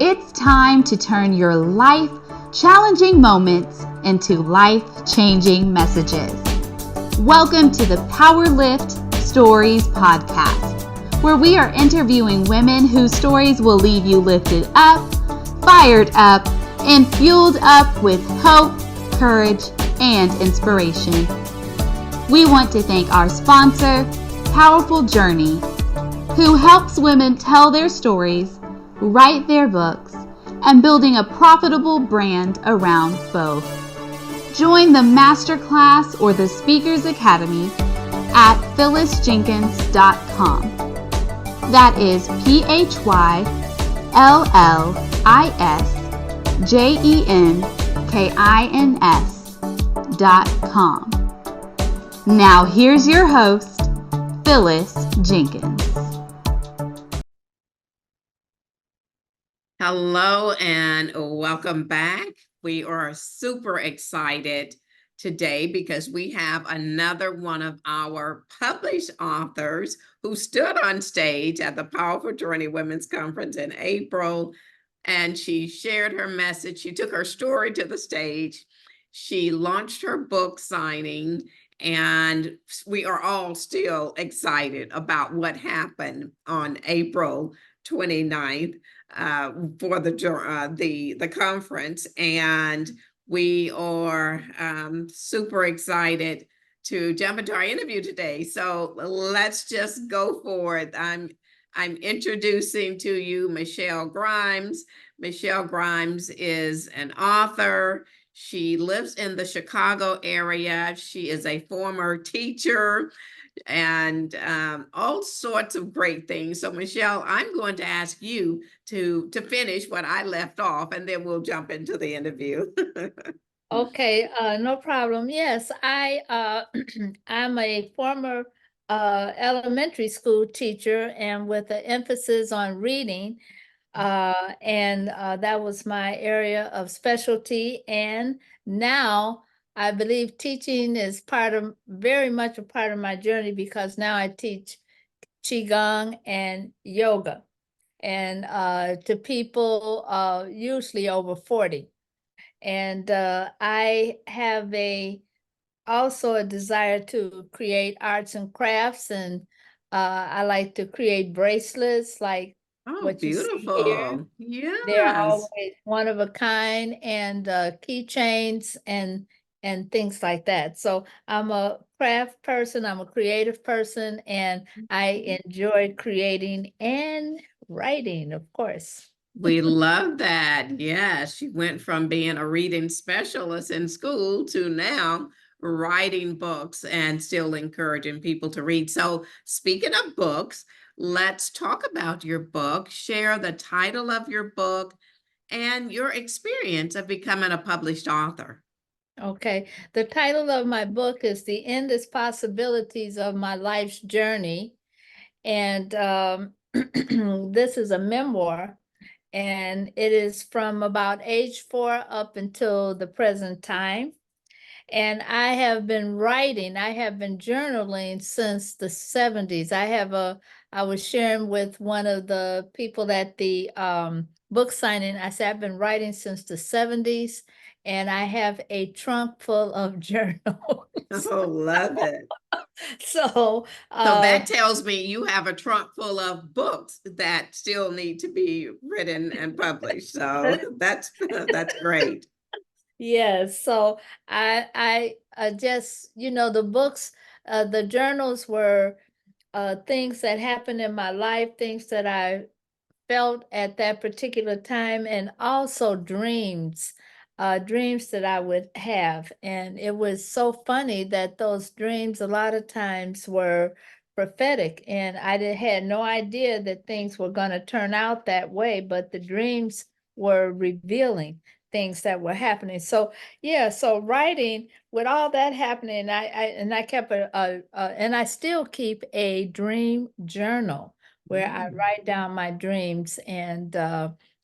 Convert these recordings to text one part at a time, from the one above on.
It's time to turn your life-challenging moments into life-changing messages. Welcome to the Power Lift Stories podcast, where we are interviewing women whose stories will leave you lifted up, fired up, and fueled up with hope, courage, and inspiration. We want to thank our sponsor, Powerful Journey, who helps women tell their stories, write their books, and building a profitable brand around both. Join the masterclass or the Speakers Academy at phyllisjenkins.com. That is PhyllisJenkins.com. Now here's your host, Phyllis Jenkins. Hello and welcome back. We are super excited today because we have another one of our published authors who stood on stage at the Powerful Journey Women's Conference in April, and she shared her message. She took her story to the stage. She launched her book signing, and we are all still excited about what happened on April 29th for the conference, and we are super excited to jump into our interview today. So let's just go for it. I'm introducing to you Michele Grimes. Michele Grimes is an author. She lives in the Chicago area. She is a former teacher and all sorts of great things. So Michele, I'm going to ask you to finish what I left off, and then we'll jump into the interview. Okay, no problem. Yes, I'm a former elementary school teacher and with an emphasis on reading. And that was my area of specialty. And now I believe teaching is very much a part of my journey, because now I teach Qigong and yoga, and to people usually over 40. And I have also a desire to create arts and crafts, and I like to create bracelets like Oh, what you see here. beautiful. They're Yes. always one of a kind, and keychains and things like that. So I'm a craft person, I'm a creative person, and I enjoy creating and writing, of course. We love that. Yes, she went from being a reading specialist in school to now writing books and still encouraging people to read. So, speaking of books, let's talk about your book. Share the title of your book and your experience of becoming a published author. Okay. The title of my book is The Endless Possibilities of My Life's Journey. And this is a memoir, and it is from about age 4 up until the present time. And I have been writing, I have been journaling since the 70s. I was sharing with one of the people at the book signing. I said, I've been writing since the 70s, and I have a trunk full of journals. Oh, love it. So, So that tells me you have a trunk full of books that still need to be written and published. So that's great. yes. So I just, the books, the journals were things that happened in my life, things that I felt at that particular time, and also dreams that I would have. And it was so funny that those dreams a lot of times were prophetic, and had no idea that things were going to turn out that way, but the dreams were revealing things that were happening. So yeah, so writing, with all that happening, I kept and I still keep a dream journal where I write down my dreams. And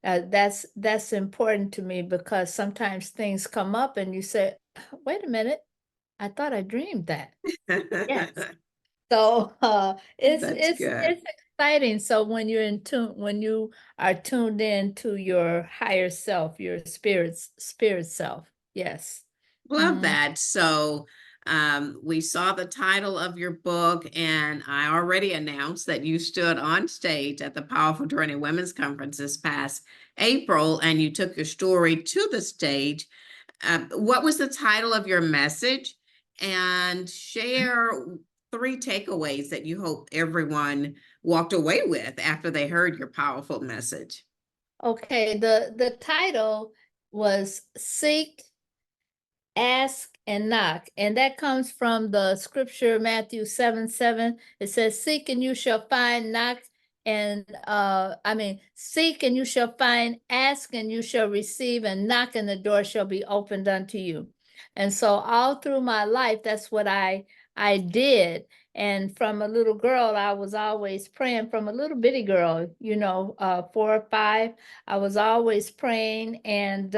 that's important to me, because sometimes things come up and you say, wait a minute, I thought I dreamed that. Yes. So That's it's good. exciting. So when you're in tune, when you are tuned in to your higher self, your spirit self. Yes. Love that. So we saw the title of your book, and I already announced that you stood on stage at the Powerful Journey Women's Conference this past April, and you took your story to the stage. What was the title of your message? And share 3 takeaways that you hope everyone walked away with after they heard your powerful message. Okay, the title was Seek, Ask, and Knock. And that comes from the scripture, Matthew 7:7. It says, Seek and you shall find, knock, and seek and you shall find, ask and you shall receive, and knock and the door shall be opened unto you. And so all through my life, that's what I did. And from a little girl, I was always praying. From a little bitty girl, 4 or 5, I was always praying. And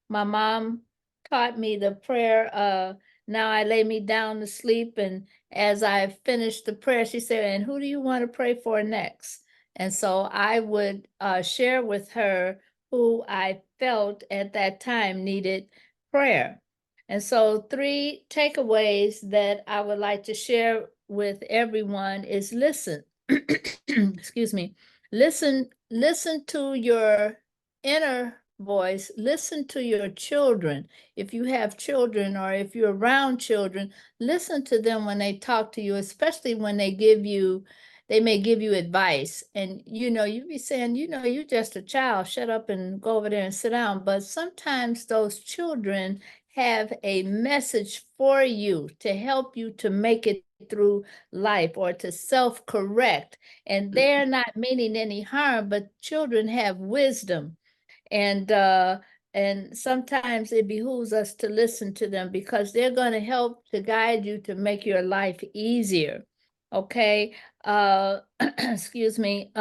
my mom taught me the prayer, now I lay me down to sleep. And as I finished the prayer, she said, and who do you want to pray for next? And so I would share with her who I felt at that time needed prayer. And so 3 takeaways that I would like to share with everyone is listen. Excuse me. Listen to your inner voice. Listen to your children. If you have children or if you're around children, listen to them when they talk to you, especially when they may give you advice. And you be saying, you're just a child, shut up and go over there and sit down. But sometimes those children have a message for you to help you to make it through life or to self-correct. And they're not meaning any harm, but children have wisdom. And sometimes it behooves us to listen to them because they're going to help to guide you to make your life easier. Okay. Excuse me.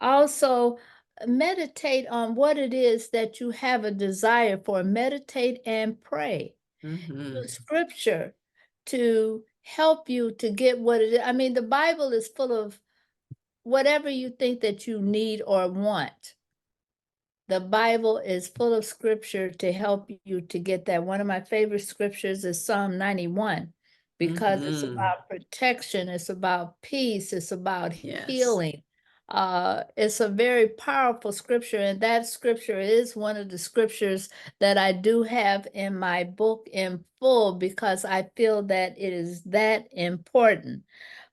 Also, meditate on what it is that you have a desire for. Meditate and pray. Use scripture to help you to get what it is. I mean, the Bible is full of whatever you think that you need or want. The Bible is full of scripture to help you to get that. One of my favorite scriptures is Psalm 91 because it's about protection, it's about peace, it's about healing. It's a very powerful scripture, and that scripture is one of the scriptures that I do have in my book in full because I feel that it is that important.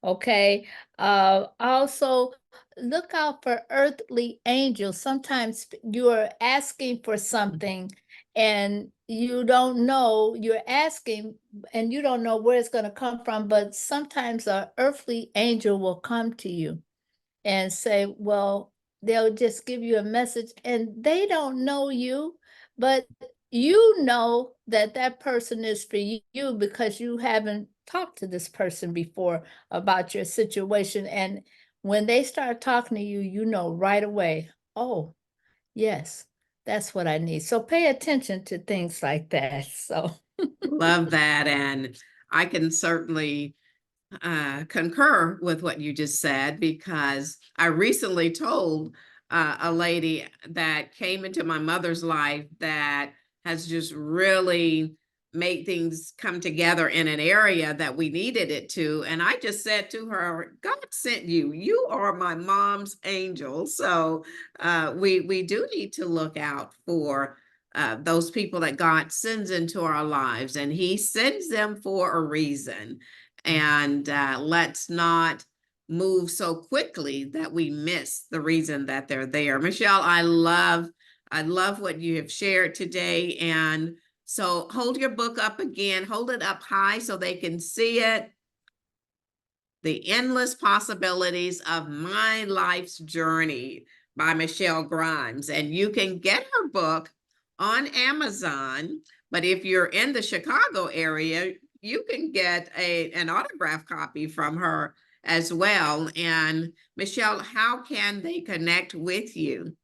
Okay. Also, look out for earthly angels. Sometimes you're asking for something and you don't know, you're asking and you don't know where it's going to come from, but sometimes an earthly angel will come to you and say, well, they'll just give you a message and they don't know you, but you know that that person is for you because you haven't talked to this person before about your situation. And when they start talking to you, you know right away, oh, yes, that's what I need. So pay attention to things like that. So Love that. And I can certainly concur with what you just said, because I recently told a lady that came into my mother's life that has just really made things come together in an area that we needed it to. And I just said to her, God sent you. You are my mom's angel. So we do need to look out for those people that God sends into our lives, and He sends them for a reason. And let's not move so quickly that we miss the reason that they're there. Michele, I love what you have shared today. And so hold your book up again, hold it up high so they can see it. The Endless Possibilities of My Life's Journey by Michele Grimes. And you can get her book on Amazon. But if you're in the Chicago area, you can get an autograph copy from her as well. And Michele, how can they connect with you?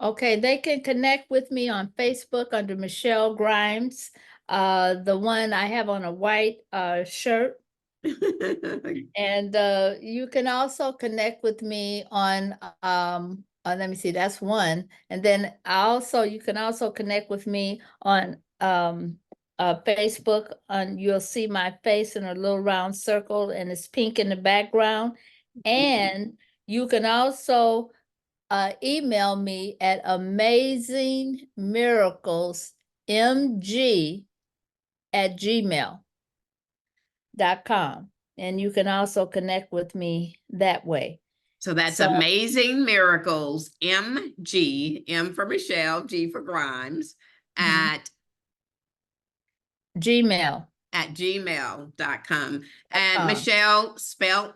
okay, they can connect with me on Facebook under Michele Grimes. The one I have on a white shirt And you can also connect with me on let me see, that's one. And then you can also connect with me on Facebook. You'll see my face in a little round circle and it's pink in the background. And you can also email me at amazingmiraclesmg@gmail.com. And you can also connect with me that way. So that's So, Amazing Miracles, MG, M for Michelle, G for Grimes, at Gmail. at gmail.com. And Michelle, spell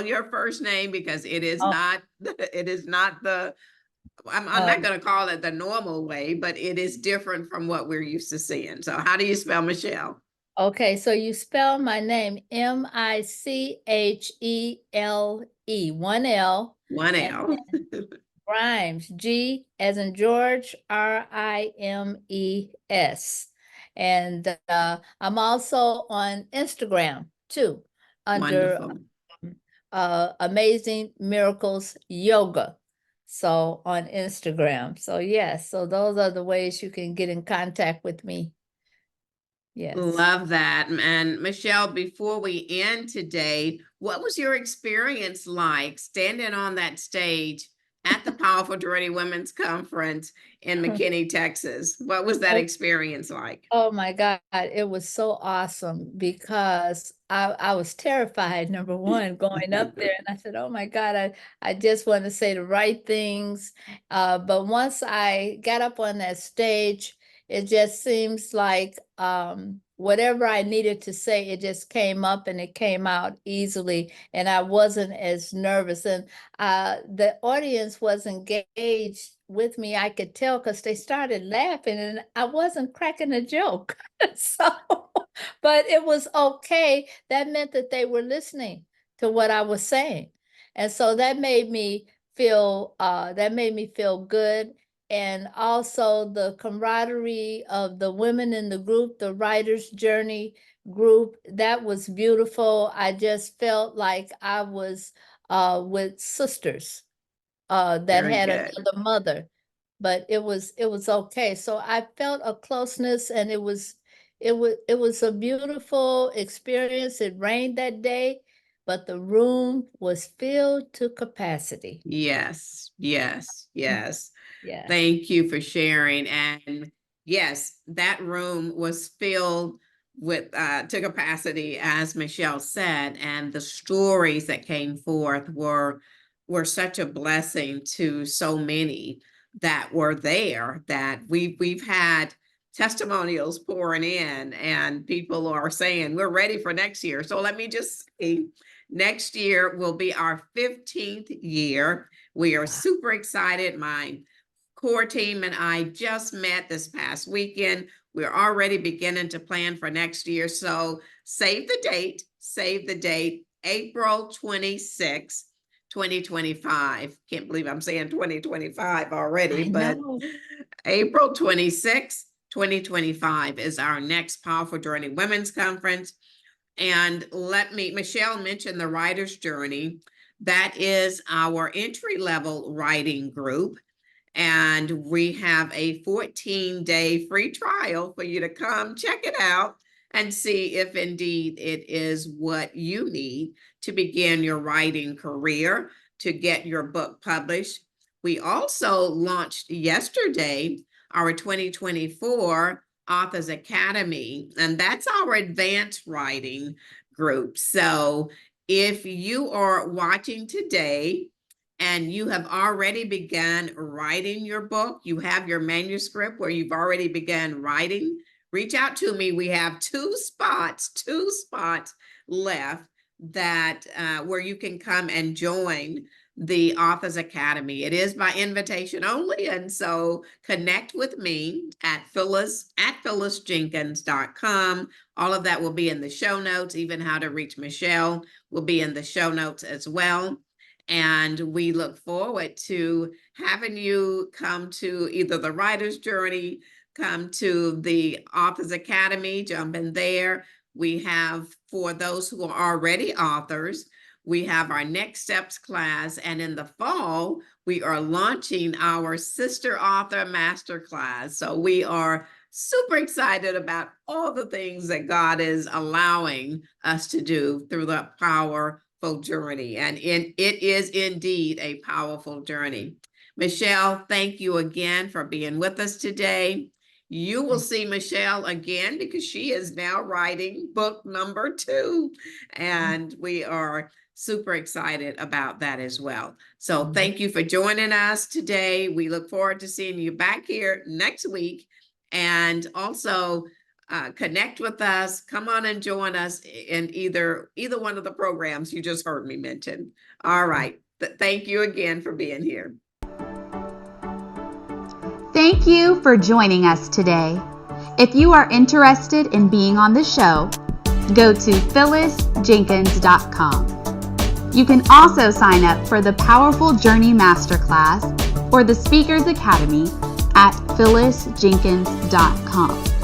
your first name, because it is not I'm not going to call it the normal way, but it is different from what we're used to seeing. So how do you spell Michelle? Okay, so you spell my name Michele, one L. One L. Grimes, G as in George, Rimes. And I'm also on Instagram too, under Wonderful. Amazing Miracles Yoga. So on Instagram. So yes, so those are the ways you can get in contact with me. Yes. Love that. And Michelle, before we end today, what was your experience like standing on that stage at the Powerful Dirty Women's Conference in McKinney, Texas? What was that experience like? Oh my God, it was so awesome because I was terrified, number one, going up there. And I said, oh my God, I just want to say the right things. But once I got up on that stage, it just seems like whatever I needed to say, it just came up and it came out easily. And I wasn't as nervous. And the audience was engaged with me. I could tell because they started laughing and I wasn't cracking a joke. So, but it was okay. That meant that they were listening to what I was saying. And so that made me feel good. And also the camaraderie of the women in the group, the Writer's Journey group, that was beautiful. I just felt like I was with sisters that Very had good. another mother, but it was okay. So I felt a closeness, and it was a beautiful experience. It rained that day, but the room was filled to capacity. Yes, yes, yes. Yeah. Thank you for sharing. And yes, that room was filled with to capacity, as Michelle said, and the stories that came forth were such a blessing to so many that were there, that we've had testimonials pouring in, and people are saying we're ready for next year. So let me just say, next year will be our 15th year. We are super excited. My core team and I just met this past weekend. We're already beginning to plan for next year. So save the date, April 26th, 2025. Can't believe I'm saying 2025 already, but April 26th, 2025 is our next Powerful Journey Women's Conference. And Michelle mentioned the Writer's Journey. That is our entry-level writing group. And we have a 14-day free trial for you to come check it out and see if indeed it is what you need to begin your writing career, to get your book published. We also launched yesterday our 2024 Authors Academy, and that's our advanced writing group. So if you are watching today and you have already begun writing your book, you have your manuscript where you've already begun writing, reach out to me. We have two spots left that where you can come and join the Authors Academy. It is by invitation only, and so connect with me at phyllisjenkins.com. All of that will be in the show notes. Even how to reach Michelle will be in the show notes as well. And we look forward to having you come to either the Writer's Journey, come to the Authors Academy, jump in there. We have for those who are already authors, we have our Next Steps class, and in the fall, we are launching our Sister Author Masterclass. So we are super excited about all the things that God is allowing us to do through the powerful journey. And it is indeed a powerful journey. Michele, thank you again for being with us today. You will see Michele again because she is now writing book number 2, and we are super excited about that as well. So thank you for joining us today. We look forward to seeing you back here next week, and also connect with us. Come on and join us in either one of the programs you just heard me mention. All right. Thank you again for being here. Thank you for joining us today. If you are interested in being on the show, go to phyllisjenkins.com. You can also sign up for the Powerful Journey Masterclass or the Speakers Academy at phyllisjenkins.com.